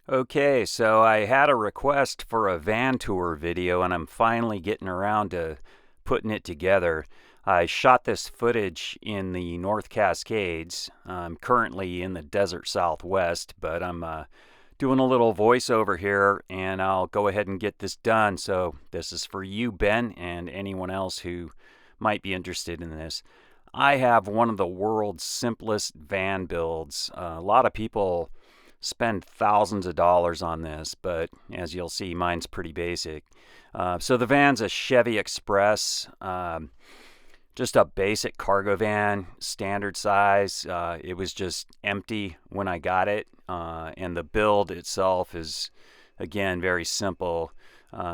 Okay, so I had a request for a van tour video and I'm finally getting around to putting it together. I shot this footage in the North Cascades. I'm currently in the desert Southwest, but I'm doing a little voiceover here and I'll go ahead and get this done. So this is for you, Ben, and anyone else who might be interested in this. I have one of the world's simplest van builds. A lot of people spend thousands of dollars on this, but as you'll see, mine's pretty basic. So the van's a Chevy Express, just a basic cargo van, standard size. It was just empty when I got it, and the build itself is, again, very simple.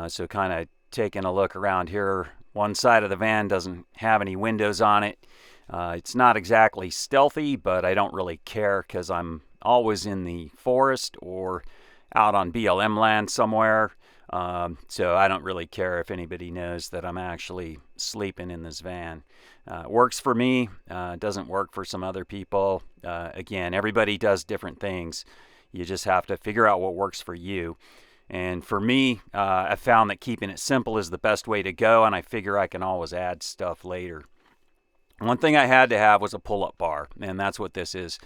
So kind of taking a look around here, one side of the van doesn't have any windows on it. It's not exactly stealthy, but I don't really care because I'm always in the forest or out on BLM land somewhere. So I don't really care if anybody knows that I'm actually sleeping in this van. It works for me. It doesn't work for some other people. Again, everybody does different things. You just have to figure out what works for you. And for me, I found that keeping it simple is the best way to go, and I figure I can always add stuff later. One thing I had to have was a pull-up bar, and that's what this is.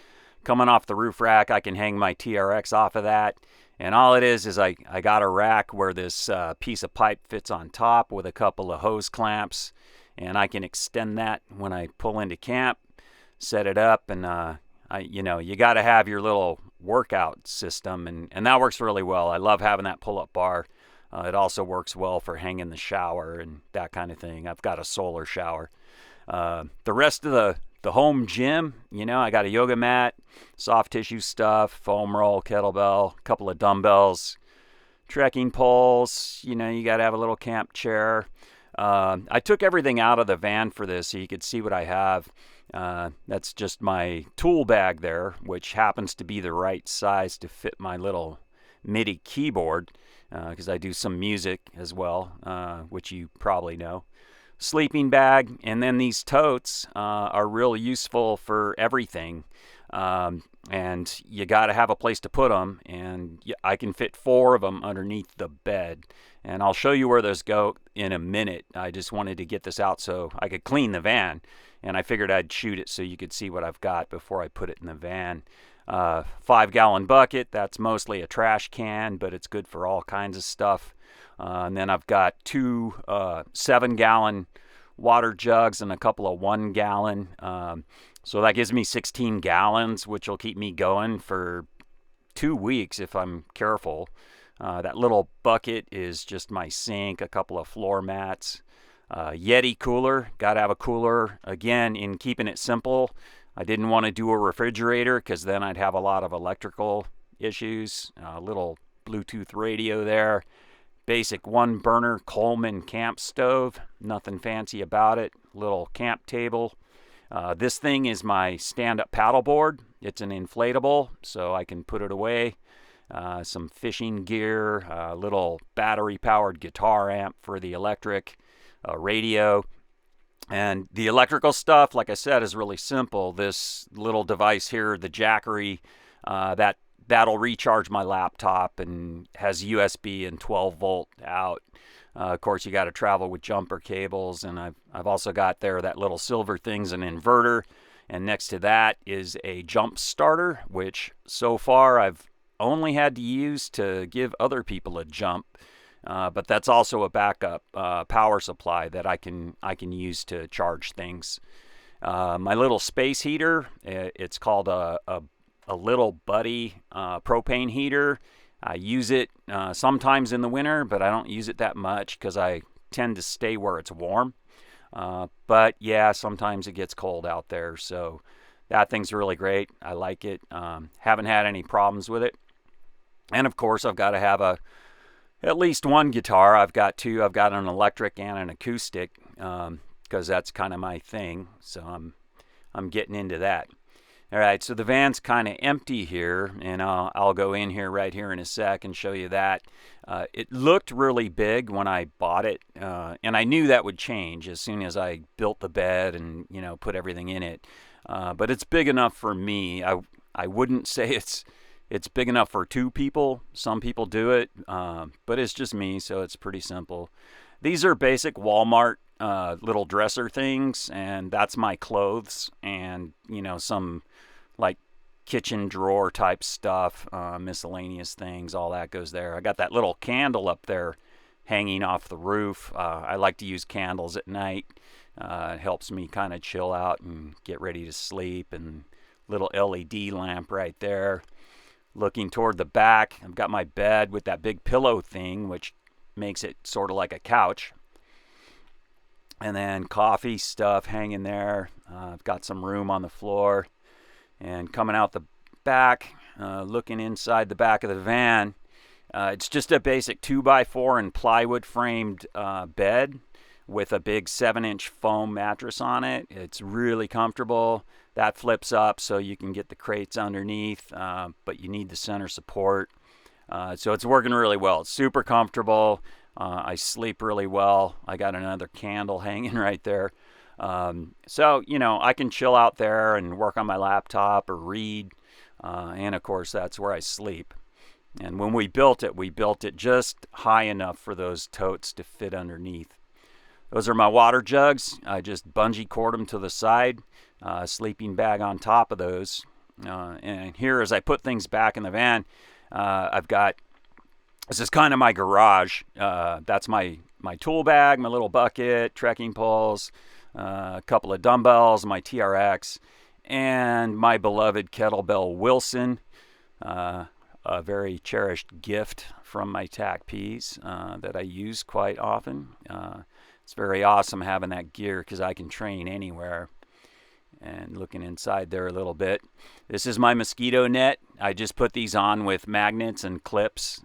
Coming off the roof rack, I can hang my TRX off of that. And all it is I got a rack where this piece of pipe fits on top with a couple of hose clamps. And I can extend that when I pull into camp, set it up, and you got to have your little workout system. And that works really well. I love having that pull-up bar. It also works well for hanging the shower and that kind of thing. I've got a solar shower. The rest of the home gym, I got a yoga mat, soft tissue stuff, foam roll, kettlebell, a couple of dumbbells, trekking poles. You got to have a little camp chair. I took everything out of the van for this so you could see what I have. That's just my tool bag there, which happens to be the right size to fit my little MIDI keyboard, because I do some music as well, which you probably know. Sleeping bag, and then these totes are real useful for everything. And you got to have a place to put them, and I can fit 4 of them underneath the bed. And I'll show you where those go in a minute. I just wanted to get this out so I could clean the van, and I figured I'd shoot it so you could see what I've got before I put it in the van. 5-gallon bucket, that's mostly a trash can, but it's good for all kinds of stuff. And then I've got 2 7-gallon water jugs and a couple of 1-gallon. So that gives me 16 gallons, which will keep me going for 2 weeks if I'm careful. That little bucket is just my sink, a couple of floor mats. Yeti cooler, got to have a cooler. Again, in keeping it simple, I didn't want to do a refrigerator because then I'd have a lot of electrical issues. A little Bluetooth radio there. Basic 1-burner Coleman camp stove. Nothing fancy about it. Little camp table. This thing is my stand-up paddleboard. It's an inflatable, so I can put it away. Some fishing gear. A little battery-powered guitar amp for the electric. A radio. And the electrical stuff, like I said, is really simple. This little device here, the Jackery, that'll recharge my laptop and has USB and 12-volt out. Of course, you got to travel with jumper cables, and I've also got there that little silver thing's an inverter, and next to that is a jump starter, which so far I've only had to use to give other people a jump. But that's also a backup power supply that I can use to charge things. My little space heater, it's called a Little Buddy propane heater. I use it sometimes in the winter, but I don't use it that much because I tend to stay where it's warm. But yeah, sometimes it gets cold out there, so that thing's really great. I like it. Haven't had any problems with it. And of course, I've got to have at least one guitar. I've got 2. I've got an electric and an acoustic because that's kind of my thing. So I'm getting into that. All right, so the van's kind of empty here, and I'll go in here right here in a sec and show you that. It looked really big when I bought it, and I knew that would change as soon as I built the bed and put everything in it. But it's big enough for me. I wouldn't say it's It's big enough for 2 people. Some people do it, but it's just me, so it's pretty simple. These are basic Walmart little dresser things, and that's my clothes and, some like kitchen drawer type stuff, miscellaneous things, all that goes there. I got that little candle up there hanging off the roof. I like to use candles at night. It helps me kind of chill out and get ready to sleep. And little LED lamp right there. Looking toward the back, I've got my bed with that big pillow thing, which makes it sort of like a couch. And then coffee stuff hanging there. I've got some room on the floor. And coming out the back, looking inside the back of the van, it's just a basic 2x4 and plywood framed bed with a big 7-inch foam mattress on it. It's really comfortable. That flips up so you can get the crates underneath, but you need the center support. So it's working really well. It's super comfortable. I sleep really well. I got another candle hanging right there. So, I can chill out there and work on my laptop or read. And of course, that's where I sleep. And when we built it just high enough for those totes to fit underneath. Those are my water jugs. I just bungee cord them to the side, sleeping bag on top of those. And here, as I put things back in the van, I've got, this is kind of my garage. That's my tool bag, my little bucket, trekking poles, a couple of dumbbells, my TRX, and my beloved kettlebell Wilson, a very cherished gift from my TACPs that I use quite often. It's very awesome having that gear because I can train anywhere. And looking inside there a little bit. This is my mosquito net. I just put these on with magnets and clips.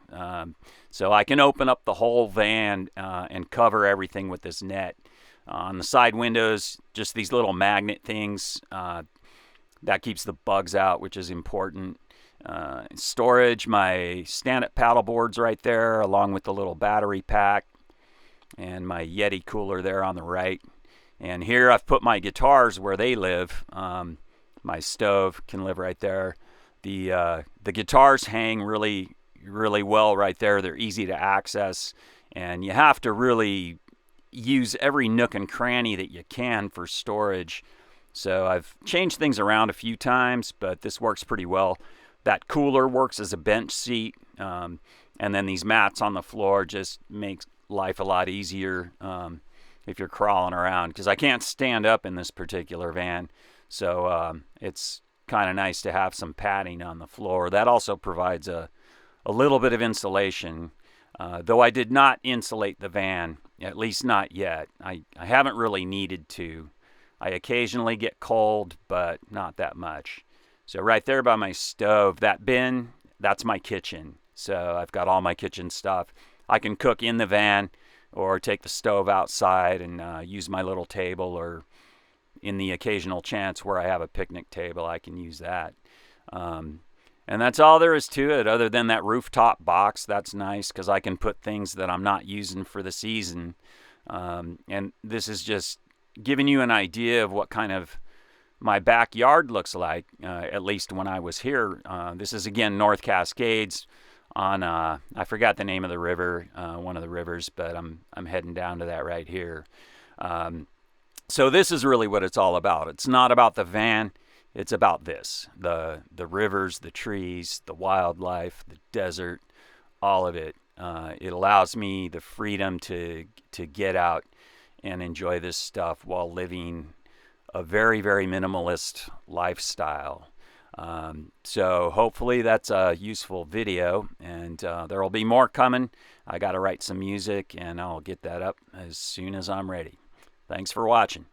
So I can open up the whole van and cover everything with this net. On the side windows, just these little magnet things. That keeps the bugs out, which is important. Storage, my stand-up paddle boards right there, along with the little battery pack. And my Yeti cooler there on the right. And here I've put my guitars where they live. My stove can live right there. The guitars hang really, really well right there. They're easy to access. And you have to really use every nook and cranny that you can for storage. So I've changed things around a few times, but this works pretty well. That cooler works as a bench seat. And then these mats on the floor just makes life a lot easier if you're crawling around, because I can't stand up in this particular van. So it's kind of nice to have some padding on the floor. That also provides a little bit of insulation, though I did not insulate the van, at least not yet. I haven't really needed to. I occasionally get cold, but not that much. So right there by my stove, that bin, that's my kitchen. So I've got all my kitchen stuff. I can cook in the van or take the stove outside and use my little table, or in the occasional chance where I have a picnic table, I can use that. And that's all there is to it, other than that rooftop box. That's nice because I can put things that I'm not using for the season. And this is just giving you an idea of what kind of my backyard looks like, at least when I was here. This is, again, North Cascades on, I forgot the name of the river, one of the rivers, but I'm heading down to that right here. So this is really what it's all about. It's not about the van. It's about this, the rivers, the trees, the wildlife, the desert, all of it. It allows me the freedom to get out and enjoy this stuff while living a very, very minimalist lifestyle. So hopefully that's a useful video, and there will be more coming. I got to write some music, and I'll get that up as soon as I'm ready. Thanks for watching.